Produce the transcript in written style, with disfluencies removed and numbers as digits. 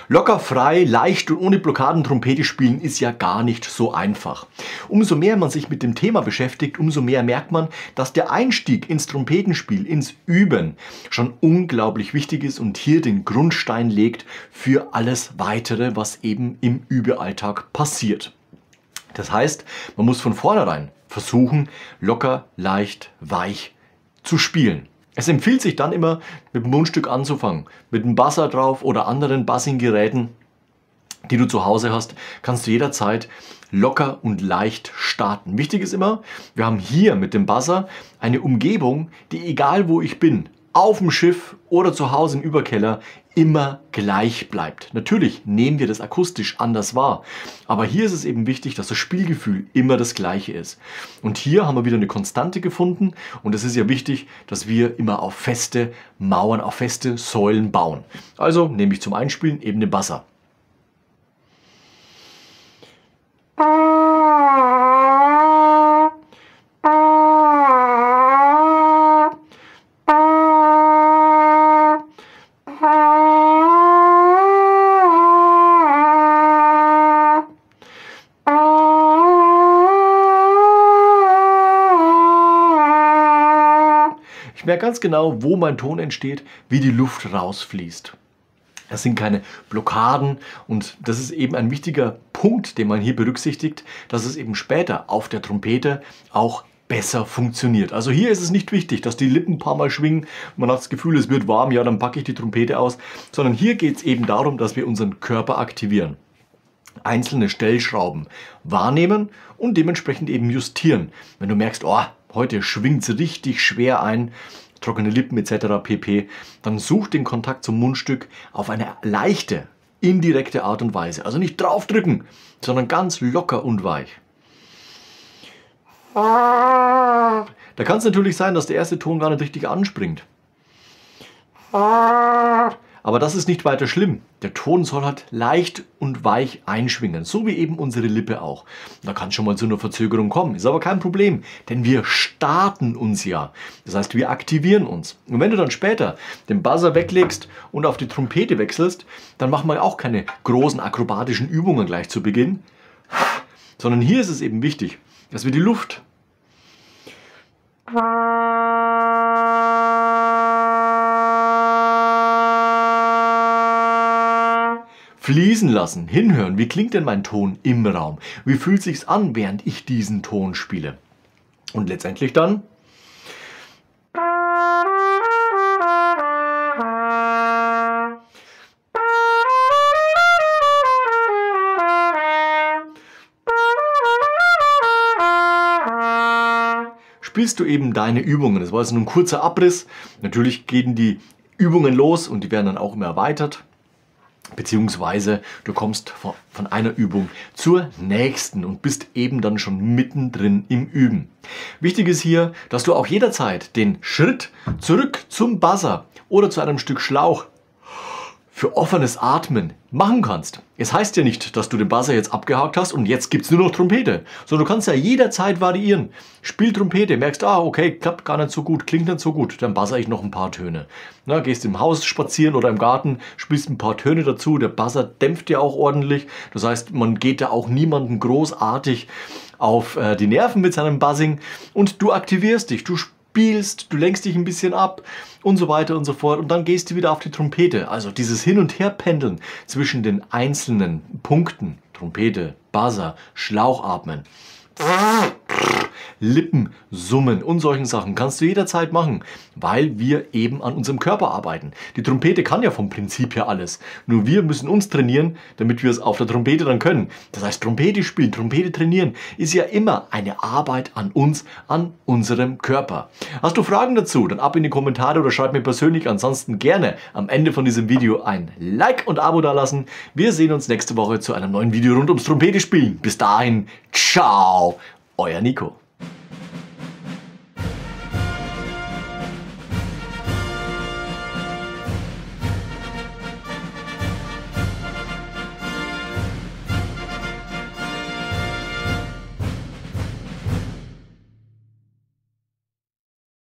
Locker, frei, leicht und ohne Blockaden Trompete spielen ist ja gar nicht so einfach. Umso mehr man sich mit dem Thema beschäftigt, umso mehr merkt man, dass der Einstieg ins Trompetenspiel, ins Üben schon unglaublich wichtig ist und hier den Grundstein legt für alles Weitere, was eben im Übealltag passiert. Das heißt, man muss von vornherein versuchen, locker, leicht, weich zu spielen. Es empfiehlt sich dann immer, mit dem Mundstück anzufangen. Mit einem Buzzer drauf oder anderen Buzzing-Geräten, die du zu Hause hast, kannst du jederzeit locker und leicht starten. Wichtig ist immer, wir haben hier mit dem Buzzer eine Umgebung, die egal wo ich bin, auf dem Schiff oder zu Hause im Überkeller, immer gleich bleibt. Natürlich nehmen wir das akustisch anders wahr, aber hier ist es eben wichtig, dass das Spielgefühl immer das gleiche ist. Und hier haben wir wieder eine Konstante gefunden und es ist ja wichtig, dass wir immer auf feste Mauern, auf feste Säulen bauen. Also nehme ich zum Einspielen eben den Buzzer. Ich merke ganz genau, wo mein Ton entsteht, wie die Luft rausfließt. Das sind keine Blockaden und das ist eben ein wichtiger Punkt, den man hier berücksichtigt, dass es eben später auf der Trompete auch besser funktioniert. Also hier ist es nicht wichtig, dass die Lippen ein paar Mal schwingen, man hat das Gefühl, es wird warm, ja, dann packe ich die Trompete aus, sondern hier geht es eben darum, dass wir unseren Körper aktivieren. Einzelne Stellschrauben wahrnehmen und dementsprechend eben justieren. Wenn du merkst, oh, heute schwingt es richtig schwer ein, trockene Lippen etc. pp., dann such den Kontakt zum Mundstück auf eine leichte, indirekte Art und Weise. Also nicht draufdrücken, sondern ganz locker und weich. Da kann es natürlich sein, dass der erste Ton gar nicht richtig anspringt. Aber das ist nicht weiter schlimm. Der Ton soll halt leicht und weich einschwingen, so wie eben unsere Lippe auch. Da kann es schon mal zu einer Verzögerung kommen, ist aber kein Problem, denn wir starten uns ja. Das heißt, wir aktivieren uns. Und wenn du dann später den Buzzer weglegst und auf die Trompete wechselst, dann machen wir auch keine großen akrobatischen Übungen gleich zu Beginn, sondern hier ist es eben wichtig, dass wir die Luft fließen lassen, hinhören, wie klingt denn mein Ton im Raum, wie fühlt sich's an, während ich diesen Ton spiele. Und letztendlich dann spielst du eben deine Übungen. Das war jetzt nur ein kurzer Abriss. Natürlich gehen die Übungen los und die werden dann auch immer erweitert. Beziehungsweise du kommst von einer Übung zur nächsten und bist eben dann schon mittendrin im Üben. Wichtig ist hier, dass du auch jederzeit den Schritt zurück zum Buzzer oder zu einem Stück Schlauch für offenes Atmen machen kannst. Es heißt ja nicht, dass du den Buzzer jetzt abgehakt hast und jetzt gibt es nur noch Trompete, sondern du kannst ja jederzeit variieren. Spiel Trompete, merkst, okay, klappt gar nicht so gut, klingt nicht so gut, dann buzzer ich noch ein paar Töne. Na, gehst im Haus spazieren oder im Garten, spielst ein paar Töne dazu, der Buzzer dämpft ja auch ordentlich. Das heißt, man geht da auch niemanden großartig auf die Nerven mit seinem Buzzing und du aktivierst dich, du spielst, du lenkst dich ein bisschen ab und so weiter und so fort und dann gehst du wieder auf die Trompete. Also dieses Hin- und Herpendeln zwischen den einzelnen Punkten, Trompete, Buzzer, Schlauchatmen, Lippen summen und solchen Sachen kannst du jederzeit machen, weil wir eben an unserem Körper arbeiten. Die Trompete kann ja vom Prinzip her alles, nur wir müssen uns trainieren, damit wir es auf der Trompete dann können. Das heißt, Trompete spielen, Trompete trainieren ist ja immer eine Arbeit an uns, an unserem Körper. Hast du Fragen dazu, dann ab in die Kommentare oder schreib mir persönlich, ansonsten gerne am Ende von diesem Video ein Like und Abo dalassen. Wir sehen uns nächste Woche zu einem neuen Video rund ums Trompete spielen. Bis dahin, ciao, euer Nico.